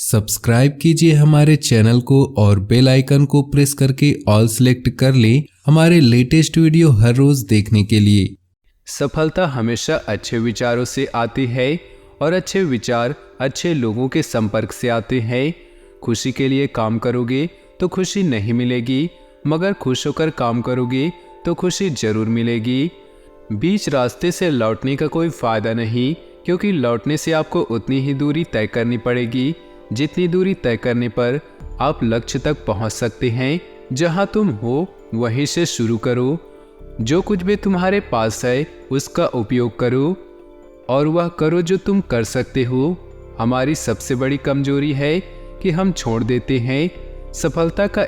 Subscribe कीजिए हमारे channel को और बेल आइकन को प्रेस करके ऑल सेलेक्ट कर लें हमारे लेटेस्ट वीडियो हर रोज देखने के लिए। सफलता हमेशा अच्छे विचारों से आती है और अच्छे विचार अच्छे लोगों के संपर्क से आते हैं। खुशी के लिए काम करोगे तो खुशी नहीं मिलेगी, मगर खुश होकर काम करोगे तो खुशी जरूर मिलेगी। बीच रास्ते से लौटने का कोई फायदा नहीं, क्योंकि लौटने से आपको उतनी ही दूरी तय करनी पड़ेगी जितनी दूरी तय करने पर आप लक्ष्य तक पहुंच सकते हैं। जहां तुम हो वहीं से शुरू करो। जो कुछ भी तुम्हारे पास है उसका उपयोग करो और वह करो जो तुम कर सकते हो। हमारी सबसे बड़ी कमजोरी है कि हम छोड़ देते हैं। सफलता का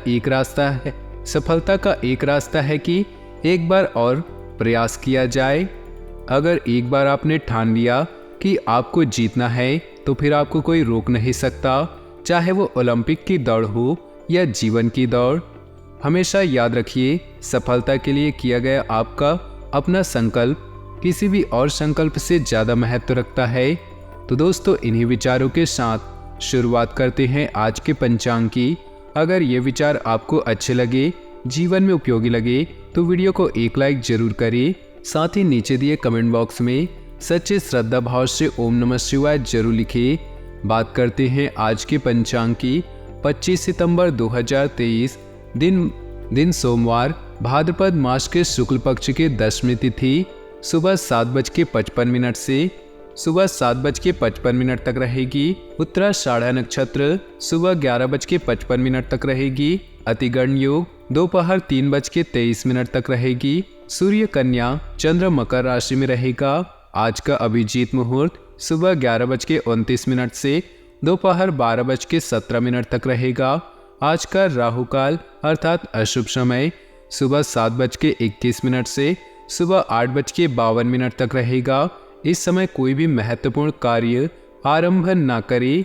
एक रास्ता है कि एक बार और प्रयास किया जाए। अगर एक बार आपने ठान लिया कि आपको जीतना है तो फिर आपको कोई रोक नहीं सकता, चाहे वो ओलंपिक की दौड़ हो या जीवन की दौड़। हमेशा याद रखिए, सफलता के लिए किया गया आपका अपना संकल्प किसी भी और संकल्प से ज़्यादा महत्व रखता है। तो दोस्तों, इन्हीं विचारों के साथ शुरुआत करते हैं आज के पंचांग की। अगर ये विचार आपको अच्छे लगे, जीवन में उपयोगी लगे, तो वीडियो को एक लाइक जरूर करें। साथ ही नीचे दिए कमेंट बॉक्स में सच्चे श्रद्धा भाव से ओम नमः शिवाय जरूर लिखिए। बात करते हैं आज के पंचांग की। 25 सितंबर 2023 दिन सोमवार, भाद्रपद मास के शुक्ल पक्ष के दशमी तिथि सुबह 7:55 से सुबह 7:55 तक रहेगी। उत्तराषाढ़ नक्षत्र सुबह 11:55 तक रहेगी। अतिगण योग दोपहर 3:23 तक रहेगी। सूर्य कन्या चंद्र मकर राशि में रहेगा। आज का अभिजीत मुहूर्त सुबह 11:29 से दोपहर 12:17 तक रहेगा। आज का राहु काल अर्थात अशुभ समय सुबह 7:21 से सुबह 8:52 तक रहेगा। इस समय कोई भी महत्वपूर्ण कार्य आरंभ ना करें।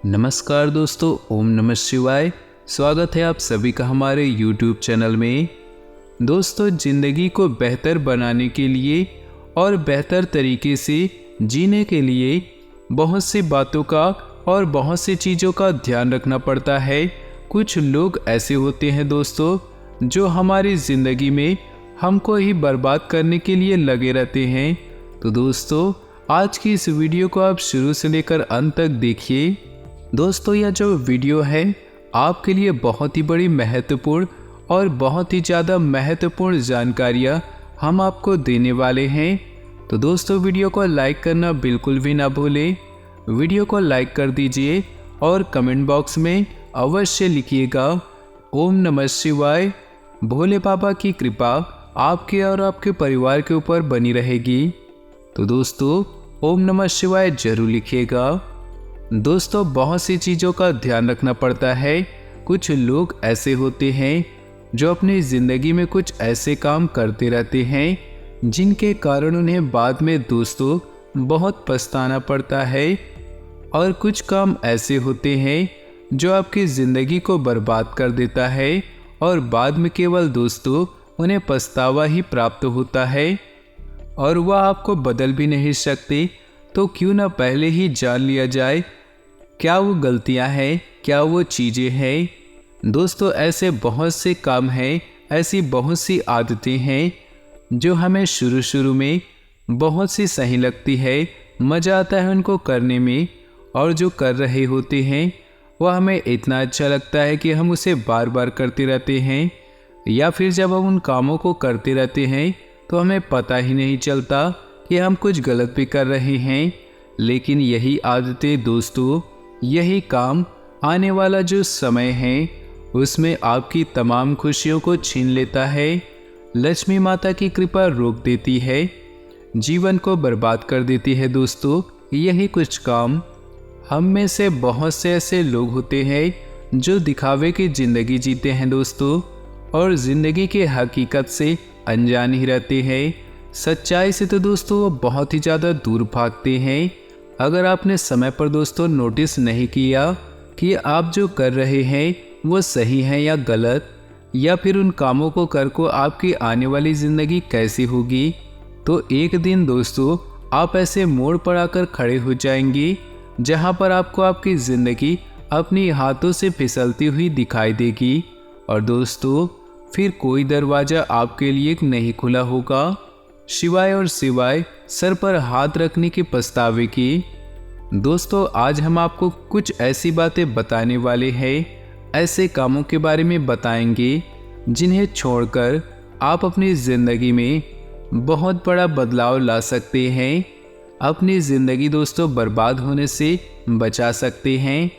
नमस्कार दोस्तों, ओम नमः शिवाय। स्वागत है आप सभी का हमारे YouTube चैनल में। दोस्तों, जिंदगी को बेहतर बनाने के लिए और बेहतर तरीके से जीने के लिए बहुत सी बातों का और बहुत सी चीज़ों का ध्यान रखना पड़ता है। कुछ लोग ऐसे होते हैं दोस्तों, जो हमारी ज़िंदगी में हमको ही बर्बाद करने के लिए लगे रहते हैं। तो दोस्तों, आज की इस वीडियो को आप शुरू से लेकर अंत तक देखिए। दोस्तों, यह जो वीडियो है आपके लिए बहुत ही बड़ी महत्वपूर्ण और बहुत ही ज़्यादा महत्वपूर्ण जानकारियाँ हम आपको देने वाले हैं। तो दोस्तों, वीडियो को लाइक करना बिल्कुल भी ना भूलें। वीडियो को लाइक कर दीजिए और कमेंट बॉक्स में अवश्य लिखिएगा ओम नमः शिवाय। भोले बाबा की कृपा आपके और आपके परिवार के ऊपर बनी रहेगी। तो दोस्तों, ओम नमः शिवाय जरूर लिखिएगा। दोस्तों, बहुत सी चीज़ों का ध्यान रखना पड़ता है। कुछ लोग ऐसे होते हैं जो अपनी ज़िंदगी में कुछ ऐसे काम करते रहते हैं जिनके कारण उन्हें बाद में दोस्तों बहुत पछताना पड़ता है। और कुछ काम ऐसे होते हैं जो आपकी ज़िंदगी को बर्बाद कर देता है और बाद में केवल दोस्तों उन्हें पछतावा ही प्राप्त होता है और वह आपको बदल भी नहीं सकते। तो क्यों ना पहले ही जान लिया जाए क्या वो गलतियां हैं, क्या वो चीज़ें हैं। दोस्तों, ऐसे बहुत से काम हैं, ऐसी बहुत सी आदतें हैं जो हमें शुरू में बहुत सी सही लगती है, मज़ा आता है उनको करने में, और जो कर रहे होते हैं वह हमें इतना अच्छा लगता है कि हम उसे बार बार करते रहते हैं। या फिर जब हम उन कामों को करते रहते हैं तो हमें पता ही नहीं चलता कि हम कुछ गलत भी कर रहे हैं। लेकिन यही आदतें दोस्तों, यही काम आने वाला जो समय है उसमें आपकी तमाम खुशियों को छीन लेता है। लक्ष्मी माता की कृपा रोक देती है, जीवन को बर्बाद कर देती है। दोस्तों, यही कुछ काम हम में से बहुत से ऐसे लोग होते हैं जो दिखावे की ज़िंदगी जीते हैं दोस्तों, और ज़िंदगी के हकीकत से अनजान ही रहते हैं। सच्चाई से तो दोस्तों वो बहुत ही ज़्यादा दूर भागते हैं। अगर आपने समय पर दोस्तों नोटिस नहीं किया कि आप जो कर रहे हैं वो सही है या गलत, या फिर उन कामों को कर को आपकी आने वाली ज़िंदगी कैसी होगी, तो एक दिन दोस्तों आप ऐसे मोड़ पर आकर खड़े हो जाएंगे जहां पर आपको आपकी ज़िंदगी अपनी हाथों से फिसलती हुई दिखाई देगी और दोस्तों फिर कोई दरवाज़ा आपके लिए नहीं खुला होगा, शिवाय और सिवाय सर पर हाथ रखने के पछतावे की। दोस्तों आज हम आपको कुछ ऐसी बातें बताने वाले हैं, ऐसे कामों के बारे में बताएंगे जिन्हें छोड़कर आप अपनी ज़िंदगी में बहुत बड़ा बदलाव ला सकते हैं, अपनी ज़िंदगी दोस्तों बर्बाद होने से बचा सकते हैं।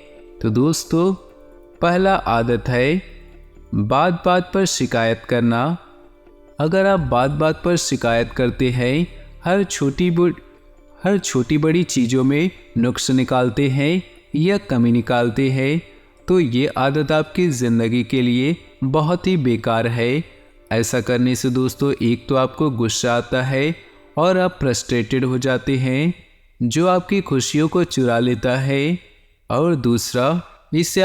तो दोस्तों पहला आदत है बात बात पर शिकायत करना। अगर आप बात बात पर शिकायत करते हैं, हर छोटी बड़ी चीज़ों में नुक्स निकालते हैं या कमी निकालते हैं, तो ये आदत आपकी ज़िंदगी के लिए बहुत ही बेकार है। ऐसा करने से दोस्तों एक तो आपको गुस्सा आता है और आप फ्रस्ट्रेटेड हो जाते हैं, जो आपकी खुशियों को चुरा लेता है, और दूसरा इससे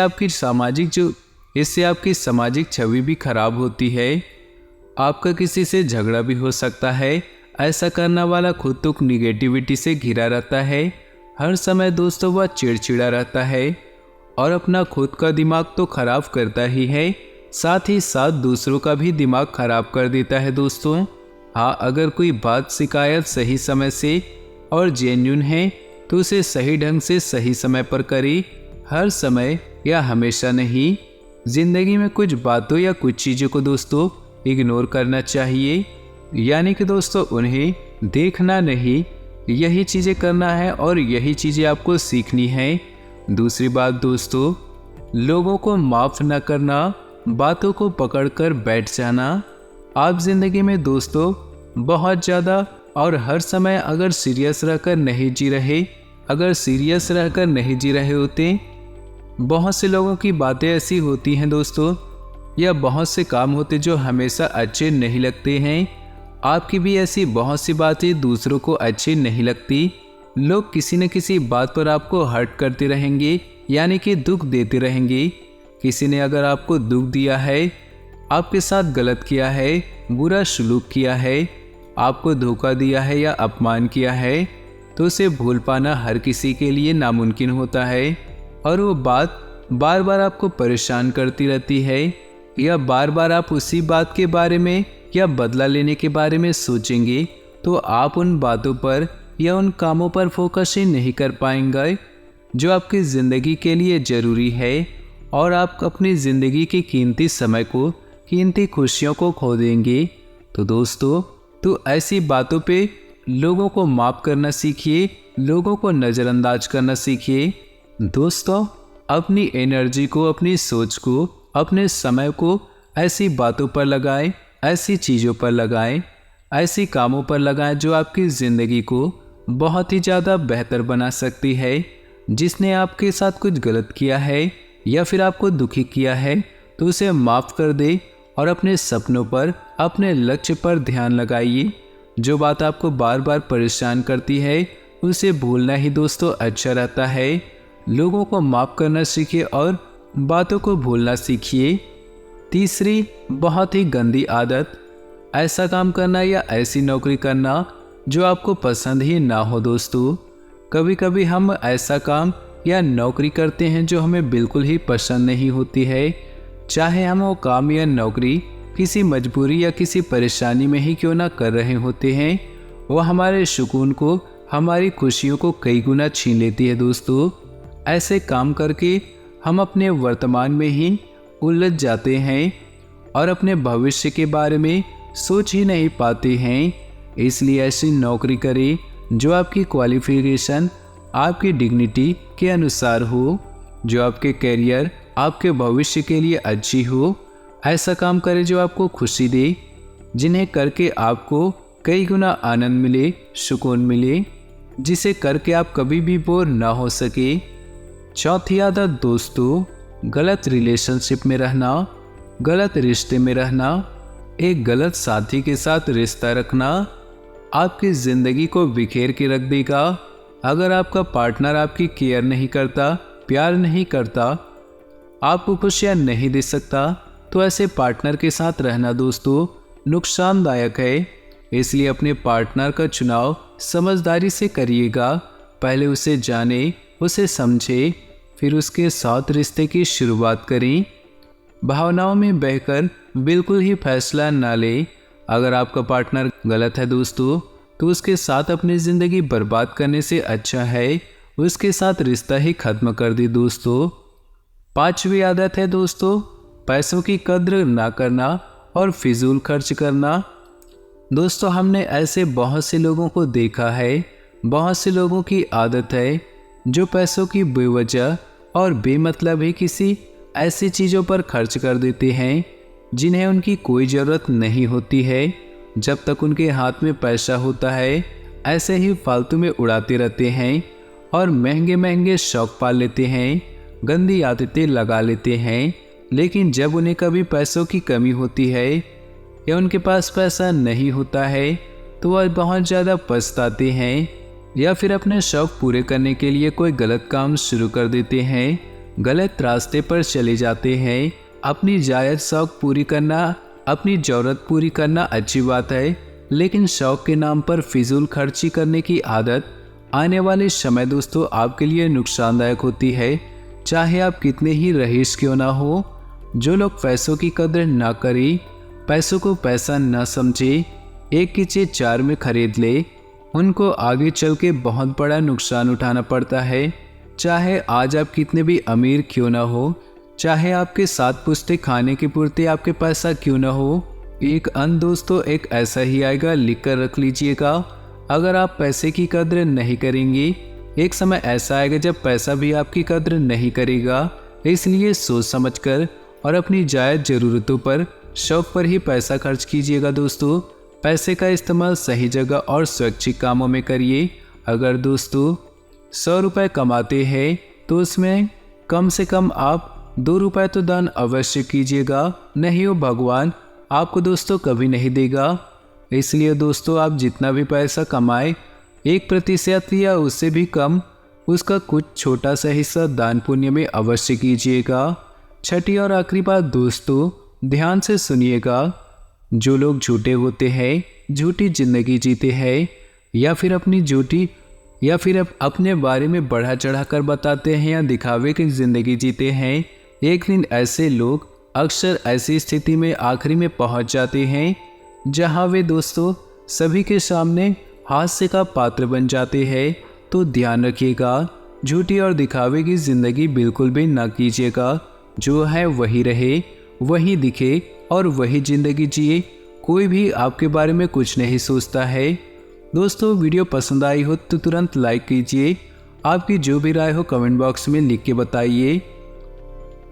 आपकी सामाजिक छवि भी खराब होती है। आपका किसी से झगड़ा भी हो सकता है। ऐसा करने वाला खुद तो निगेटिविटी से घिरा रहता है, हर समय दोस्तों वह चिड़चिड़ा रहता है और अपना खुद का दिमाग तो खराब करता ही है, साथ ही साथ दूसरों का भी दिमाग खराब कर देता है। दोस्तों हाँ, अगर कोई बात शिकायत सही समय से और जेन्युइन है तो उसे सही ढंग से सही समय पर करें, हर समय या हमेशा नहीं। जिंदगी में कुछ बातों या कुछ चीज़ों को दोस्तों इग्नोर करना चाहिए, यानी कि दोस्तों उन्हें देखना नहीं, यही चीज़ें करना है और यही चीज़ें आपको सीखनी है। दूसरी बात दोस्तों, लोगों को माफ़ न करना, बातों को पकड़कर बैठ जाना। आप ज़िंदगी में दोस्तों बहुत ज़्यादा और हर समय अगर सीरियस रहकर नहीं जी रहे होते, बहुत से लोगों की बातें ऐसी होती हैं दोस्तों, या बहुत से काम होते जो हमेशा अच्छे नहीं लगते हैं। आपकी भी ऐसी बहुत सी बातें दूसरों को अच्छी नहीं लगती। लोग किसी न किसी बात पर आपको हर्ट करते रहेंगे, यानी कि दुख देते रहेंगे। किसी ने अगर आपको दुख दिया है, आपके साथ गलत किया है, बुरा सलूक किया है, आपको धोखा दिया है या अपमान किया है, तो उसे भूल पाना हर किसी के लिए नामुमकिन होता है, और वो बात बार बार आपको परेशान करती रहती है, या बार बार आप उसी बात के बारे में या बदला लेने के बारे में सोचेंगे, तो आप उन बातों पर या उन कामों पर फोकस ही नहीं कर पाएंगे जो आपकी ज़िंदगी के लिए ज़रूरी है, और आप अपनी ज़िंदगी के कीमती समय को, कीमती खुशियों को खो देंगे। तो दोस्तों तो ऐसी बातों पे लोगों को माफ़ करना सीखिए, लोगों को नज़रअंदाज करना सीखिए। दोस्तों अपनी एनर्जी को, अपनी सोच को, अपने समय को ऐसी बातों पर लगाएं, ऐसी चीज़ों पर लगाएं, ऐसी कामों पर लगाएं जो आपकी ज़िंदगी को बहुत ही ज़्यादा बेहतर बना सकती है। जिसने आपके साथ कुछ गलत किया है या फिर आपको दुखी किया है, तो उसे माफ़ कर दे और अपने सपनों पर, अपने लक्ष्य पर ध्यान लगाइए। जो बात आपको बार बार परेशान करती है उसे भूलना ही दोस्तों अच्छा रहता है। लोगों को माफ़ करना सीखिए और बातों को भूलना सीखिए। तीसरी बहुत ही गंदी आदत, ऐसा काम करना या ऐसी नौकरी करना जो आपको पसंद ही ना हो। दोस्तों कभी कभी हम ऐसा काम या नौकरी करते हैं जो हमें बिल्कुल ही पसंद नहीं होती है, चाहे हम वो काम या नौकरी किसी मजबूरी या किसी परेशानी में ही क्यों ना कर रहे होते हैं, वह हमारे सुकून को, हमारी खुशियों को कई गुना छीन लेती है। दोस्तों ऐसे काम करके हम अपने वर्तमान में ही उलझ जाते हैं और अपने भविष्य के बारे में सोच ही नहीं पाते हैं। इसलिए ऐसी नौकरी करें जो आपकी क्वालिफिकेशन, आपकी डिग्निटी के अनुसार हो, जो आपके करियर, आपके भविष्य के लिए अच्छी हो। ऐसा काम करें जो आपको खुशी दे, जिन्हें करके आपको कई गुना आनंद मिले, सुकून मिले, जिसे करके आप कभी भी बोर ना हो सके। चौथी आदत दोस्तों, गलत रिलेशनशिप में रहना, गलत रिश्ते में रहना, एक गलत साथी के साथ रिश्ता रखना आपकी ज़िंदगी को बिखेर के रख देगा। अगर आपका पार्टनर आपकी केयर नहीं करता, प्यार नहीं करता, आपको खुशियाँ नहीं दे सकता, तो ऐसे पार्टनर के साथ रहना दोस्तों नुकसानदायक है। इसलिए अपने पार्टनर का चुनाव समझदारी से करिएगा। पहले उसे जाने, उसे समझे, फिर उसके साथ रिश्ते की शुरुआत करें। भावनाओं में बहकर बिल्कुल ही फैसला ना लें। अगर आपका पार्टनर गलत है दोस्तों, तो उसके साथ अपनी ज़िंदगी बर्बाद करने से अच्छा है उसके साथ रिश्ता ही खत्म कर दे दोस्तों। 5वीं आदत है दोस्तों, पैसों की कद्र ना करना और फिजूल खर्च करना। दोस्तों, हमने ऐसे बहुत से लोगों को देखा है, बहुत से लोगों की आदत है जो पैसों की बेवजह और बेमतलब ही किसी ऐसी चीज़ों पर खर्च कर देते हैं जिन्हें उनकी कोई ज़रूरत नहीं होती है। जब तक उनके हाथ में पैसा होता है ऐसे ही फालतू में उड़ाते रहते हैं और महंगे महंगे शौक पाल लेते हैं, गंदी आदतें लगा लेते हैं। लेकिन जब उन्हें कभी पैसों की कमी होती है या उनके पास पैसा नहीं होता है तो वह बहुत ज़्यादा पछताते हैं या फिर अपने शौक पूरे करने के लिए कोई गलत काम शुरू कर देते हैं, गलत रास्ते पर चले जाते हैं। अपनी जायज़ शौक पूरी करना, अपनी ज़रूरत पूरी करना अच्छी बात है, लेकिन शौक के नाम पर फिजूल खर्ची करने की आदत आने वाले समय दोस्तों आपके लिए नुकसानदायक होती है। चाहे आप कितने ही रईस क्यों ना हो, जो लोग पैसों की कदर ना करें, पैसों को पैसा ना समझे, एक की चीज़ 4 में खरीद ले, उनको आगे चल के बहुत बड़ा नुकसान उठाना पड़ता है। चाहे आज आप कितने भी अमीर क्यों ना हो, चाहे आपके 7 पुश्ते खाने की पूर्ति आपके पैसा क्यों ना हो, एक अंत दोस्तों एक ऐसा ही आएगा, लिख कर रख लीजिएगा। अगर आप पैसे की कद्र नहीं करेंगे, एक समय ऐसा आएगा जब पैसा भी आपकी कद्र नहीं करेगा। इसलिए सोच समझकर और अपनी जायज़ ज़रूरतों पर, शौक पर ही पैसा खर्च कीजिएगा दोस्तों। पैसे का इस्तेमाल सही जगह और स्वैच्छिक कामों में करिए। अगर दोस्तों 100 रुपये कमाते हैं तो उसमें कम से कम आप 2 रुपये तो दान अवश्य कीजिएगा, नहीं हो भगवान आपको दोस्तों कभी नहीं देगा। इसलिए दोस्तों आप जितना भी पैसा कमाए 1% या उससे भी कम, उसका कुछ छोटा सा हिस्सा दान पुण्य में अवश्य कीजिएगा। छठी और आखिरी बात दोस्तों, ध्यान से सुनिएगा। जो लोग झूठे होते हैं, झूठी जिंदगी जीते हैं या फिर अपने बारे में बढ़ा चढ़ा कर बताते हैं या दिखावे की ज़िंदगी जीते हैं, एक दिन ऐसे लोग अक्सर ऐसी स्थिति में आखिरी में पहुंच जाते हैं जहां वे दोस्तों सभी के सामने हास्य का पात्र बन जाते हैं। तो ध्यान रखिएगा, झूठी और दिखावे की ज़िंदगी बिल्कुल भी ना कीजिएगा। जो है वही रहे, वही दिखे और वही ज़िंदगी जिए। कोई भी आपके बारे में कुछ नहीं सोचता है। दोस्तों वीडियो पसंद आई हो तो तुरंत लाइक कीजिए। आपकी जो भी राय हो कमेंट बॉक्स में लिख के बताइए।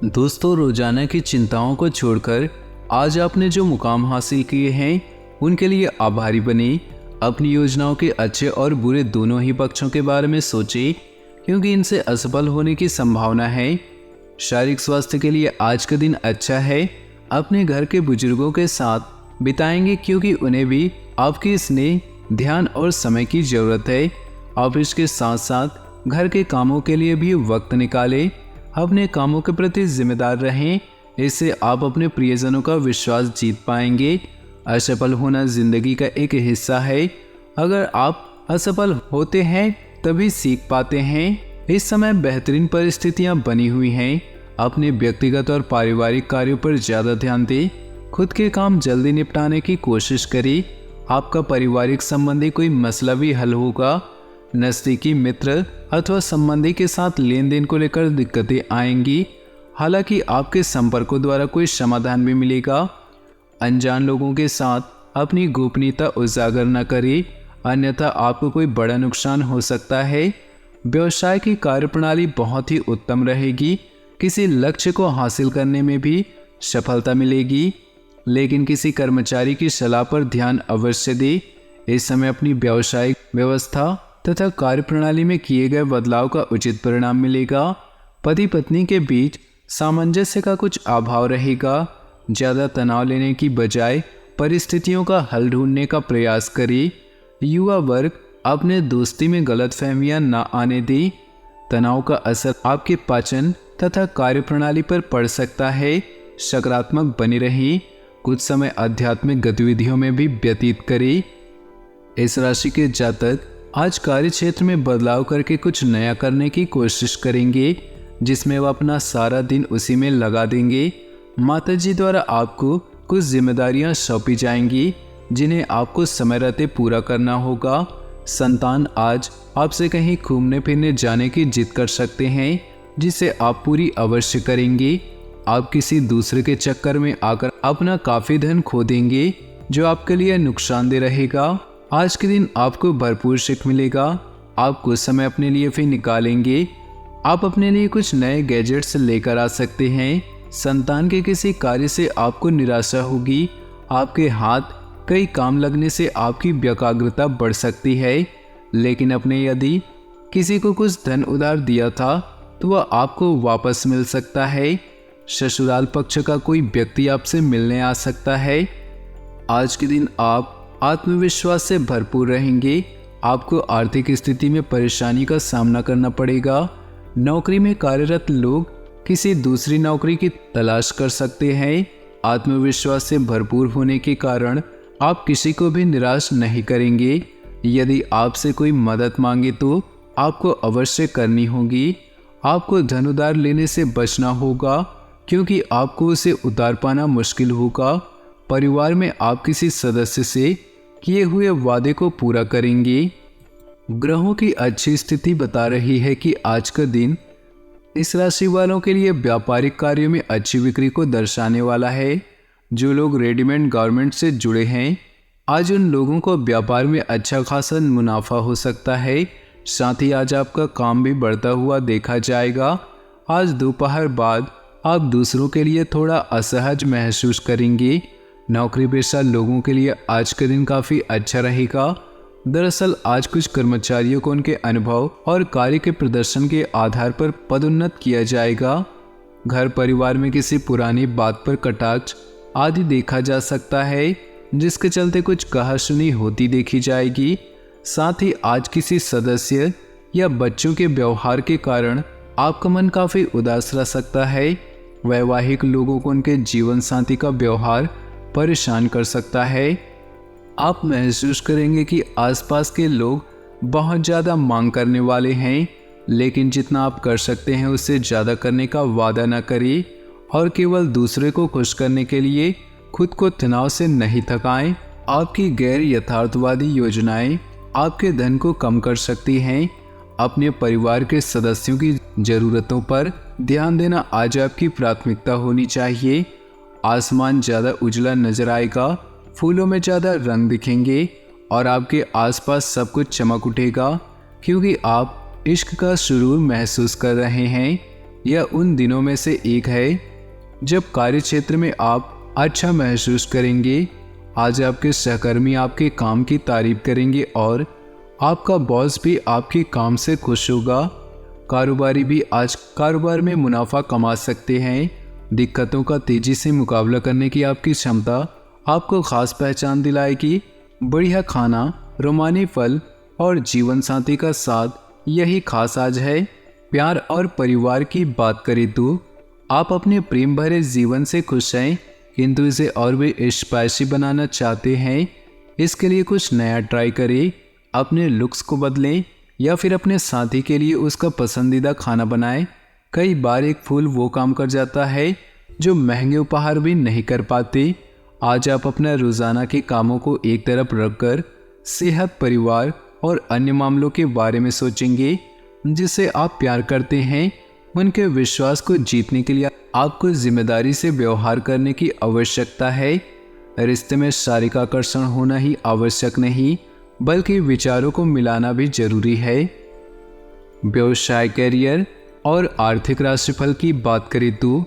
दोस्तों रोजाना की चिंताओं को छोड़कर आज आपने जो मुकाम हासिल किए हैं उनके लिए आभारी बने। अपनी योजनाओं के अच्छे और बुरे दोनों ही पक्षों के बारे में सोचें, क्योंकि इनसे असफल होने की संभावना है। शारीरिक स्वास्थ्य के लिए आज का दिन अच्छा है। अपने घर के बुजुर्गों के साथ बिताएंगे, क्योंकि उन्हें भी आपके स्नेह, ध्यान और समय की ज़रूरत है। ऑफिस के साथ साथ घर के कामों के लिए भी वक्त निकालें। अपने कामों के प्रति जिम्मेदार रहें, इससे आप अपने प्रियजनों का विश्वास जीत पाएंगे। असफल होना जिंदगी का एक हिस्सा है। अगर आप असफल होते हैं तभी सीख पाते हैं। इस समय बेहतरीन परिस्थितियां बनी हुई हैं। अपने व्यक्तिगत और पारिवारिक कार्यों पर ज़्यादा ध्यान दें। खुद के काम जल्दी निपटाने की कोशिश करें। आपका पारिवारिक संबंधी कोई मसला भी हल होगा। नज़दीकी मित्र अथवा संबंधी के साथ लेन देन को लेकर दिक्कतें आएंगी। हालांकि आपके संपर्कों द्वारा कोई समाधान भी मिलेगा। अनजान लोगों के साथ अपनी गोपनीयता उजागर न करें, अन्यथा आपको कोई बड़ा नुकसान हो सकता है। व्यवसाय की कार्यप्रणाली बहुत ही उत्तम रहेगी। किसी लक्ष्य को हासिल करने में भी सफलता मिलेगी, लेकिन किसी कर्मचारी की सलाह पर ध्यान अवश्य दें। इस समय अपनी व्यावसायिक व्यवस्था तथा कार्यप्रणाली में किए गए बदलाव का उचित परिणाम मिलेगा। पति पत्नी के बीच सामंजस्य का कुछ अभाव रहेगा। ज़्यादा तनाव लेने की बजाय परिस्थितियों का हल ढूंढने का प्रयास करें। युवा वर्ग अपने दोस्ती में गलतफहमियां न आने दें। तनाव का असर आपके पाचन तथा कार्यप्रणाली पर पड़ सकता है। सकारात्मक बने रहें। कुछ समय आध्यात्मिक गतिविधियों में भी व्यतीत करें। इस राशि के जातक आज कार्य क्षेत्र में बदलाव करके कुछ नया करने की कोशिश करेंगे, जिसमें वह अपना सारा दिन उसी में लगा देंगे। माताजी द्वारा आपको कुछ जिम्मेदारियां सौंपी जाएंगी, जिन्हें आपको समय रहते पूरा करना होगा। संतान आज आपसे कहीं घूमने फिरने जाने की जिद कर सकते हैं, जिसे आप पूरी अवश्य करेंगे। आप किसी दूसरे के चक्कर में आकर अपना काफी धन खो देंगे, जो आपके लिए नुकसानदेह रहेगा। आज के दिन आपको भरपूर सुख मिलेगा। आप कुछ समय अपने लिए फिर निकालेंगे। आप अपने लिए कुछ नए गैजेट्स लेकर आ सकते हैं। संतान के किसी कार्य से आपको निराशा होगी। आपके हाथ कई काम लगने से आपकी एकाग्रता बढ़ सकती है, लेकिन अपने यदि किसी को कुछ धन उधार दिया था तो वह आपको वापस मिल सकता है। ससुराल पक्ष का कोई व्यक्ति आपसे मिलने आ सकता है। आज के दिन आप आत्मविश्वास से भरपूर रहेंगे। आपको आर्थिक स्थिति में परेशानी का सामना करना पड़ेगा। नौकरी में कार्यरत लोग किसी दूसरी नौकरी की तलाश कर सकते हैं। आत्मविश्वास से भरपूर होने के कारण आप किसी को भी निराश नहीं करेंगे। यदि आपसे कोई मदद मांगे तो आपको अवश्य करनी होगी। आपको धन उधार लेने से बचना होगा, क्योंकि आपको उसे उतार पाना मुश्किल होगा। परिवार में आप किसी सदस्य से किए हुए वादे को पूरा करेंगे। ग्रहों की अच्छी स्थिति बता रही है कि आज का दिन इस राशि वालों के लिए व्यापारिक कार्यों में अच्छी बिक्री को दर्शाने वाला है। जो लोग रेडीमेड गारमेंट से जुड़े हैं, आज उन लोगों को व्यापार में अच्छा खासा मुनाफा हो सकता है। साथ ही आज आपका काम भी बढ़ता हुआ देखा जाएगा। आज दोपहर बाद आप दूसरों के लिए थोड़ा असहज महसूस करेंगे। नौकरी पेशा लोगों के लिए आज का दिन काफ़ी अच्छा रहेगा। दरअसल आज कुछ कर्मचारियों को उनके अनुभव और कार्य के प्रदर्शन के आधार पर पदोन्नत किया जाएगा। घर परिवार में किसी पुरानी बात पर कटाक्ष आदि देखा जा सकता है, जिसके चलते कुछ कहासुनी होती देखी जाएगी। साथ ही आज किसी सदस्य या बच्चों के व्यवहार के कारण आपका मन काफ़ी उदास रह सकता है। वैवाहिक लोगों को उनके जीवन साथी का व्यवहार परेशान कर सकता है। आप महसूस करेंगे कि आसपास के लोग बहुत ज़्यादा मांग करने वाले हैं, लेकिन जितना आप कर सकते हैं उससे ज़्यादा करने का वादा न करें और केवल दूसरे को खुश करने के लिए खुद को तनाव से नहीं थकाएं। आपकी गैर यथार्थवादी योजनाएं आपके धन को कम कर सकती हैं। अपने परिवार के सदस्यों की ज़रूरतों पर ध्यान देना आज आपकी प्राथमिकता होनी चाहिए। आसमान ज़्यादा उजला नजर आएगा, फूलों में ज़्यादा रंग दिखेंगे और आपके आसपास सब कुछ चमक उठेगा, क्योंकि आप इश्क का सुरूर महसूस कर रहे हैं। यह उन दिनों में से एक है जब कार्य क्षेत्र में आप अच्छा महसूस करेंगे। आज आपके सहकर्मी आपके काम की तारीफ करेंगे और आपका बॉस भी आपके काम से खुश होगा। कारोबारी भी आज कारोबार में मुनाफा कमा सकते हैं। दिक्कतों का तेजी से मुकाबला करने की आपकी क्षमता आपको खास पहचान दिलाएगी। बढ़िया खाना, रोमानी फल और जीवन साथी का साथ यही खास आज है। प्यार और परिवार की बात करें तो आप अपने प्रेम भरे जीवन से खुश हैं, किंतु इसे और भी स्पाइसी बनाना चाहते हैं। इसके लिए कुछ नया ट्राई करें। अपने लुक्स को बदलें या फिर अपने साथी के लिए उसका पसंदीदा खाना बनाएं। कई बार एक फूल वो काम कर जाता है जो महंगे उपहार भी नहीं कर पाते। आज आप अपने रोज़ाना के कामों को एक तरफ रखकर सेहत, परिवार और अन्य मामलों के बारे में सोचेंगे जिससे आप प्यार करते हैं। उनके विश्वास को जीतने के लिए आपको जिम्मेदारी से व्यवहार करने की आवश्यकता है। रिश्ते में शारीरिक आकर्षण होना ही आवश्यक नहीं, बल्कि विचारों को मिलाना भी जरूरी है। व्यवसाय, करियर और आर्थिक राशिफल की बात करें तो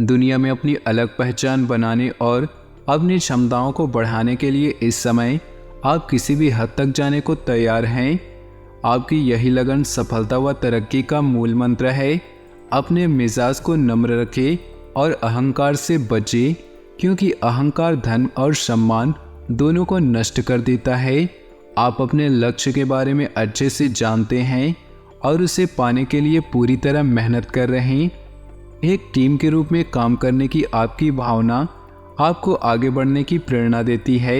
दुनिया में अपनी अलग पहचान बनाने और अपनी क्षमताओं को बढ़ाने के लिए इस समय आप किसी भी हद तक जाने को तैयार हैं। आपकी यही लगन सफलता व तरक्की का मूल मंत्र है। अपने मिजाज को नम्र रखें और अहंकार से बचें, क्योंकि अहंकार धन और सम्मान दोनों को नष्ट कर देता है। आप अपने लक्ष्य के बारे में अच्छे से जानते हैं और उसे पाने के लिए पूरी तरह मेहनत कर रहे हैं। एक टीम के रूप में काम करने की आपकी भावना आपको आगे बढ़ने की प्रेरणा देती है।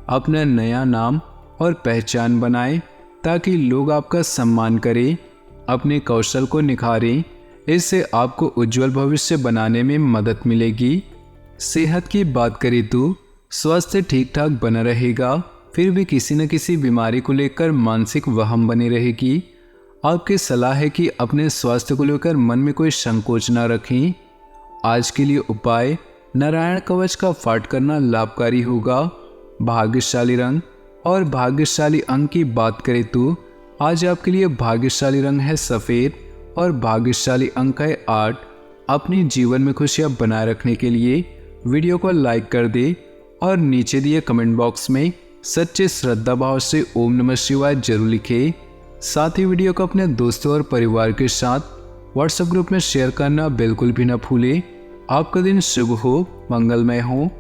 अपना नया नाम और पहचान बनाएं। ताकि लोग आपका सम्मान करें, अपने कौशल को निखारें। इससे आपको उज्जवल भविष्य बनाने में मदद मिलेगी। सेहत की बात करें तो स्वास्थ्य ठीक ठाक बना रहेगा, फिर भी किसी न किसी बीमारी को लेकर मानसिक वहम बनी रहेगी। आपकी सलाह है कि अपने स्वास्थ्य को लेकर मन में कोई संकोच न रखें। आज के लिए उपाय, नारायण कवच का पाठ करना लाभकारी होगा। भाग्यशाली रंग और भाग्यशाली अंक की बात करें तो आज आपके लिए भाग्यशाली रंग है सफ़ेद और भाग्यशाली अंक है 8। अपने जीवन में खुशियां बनाए रखने के लिए वीडियो को लाइक कर दे और नीचे दिए कमेंट बॉक्स में सच्चे श्रद्धा भाव से ओम नमः शिवाय जरूर लिखें। साथ ही वीडियो को अपने दोस्तों और परिवार के साथ व्हाट्सएप ग्रुप में शेयर करना बिल्कुल भी न भूलें। आपका दिन शुभ हो, मंगलमय हो।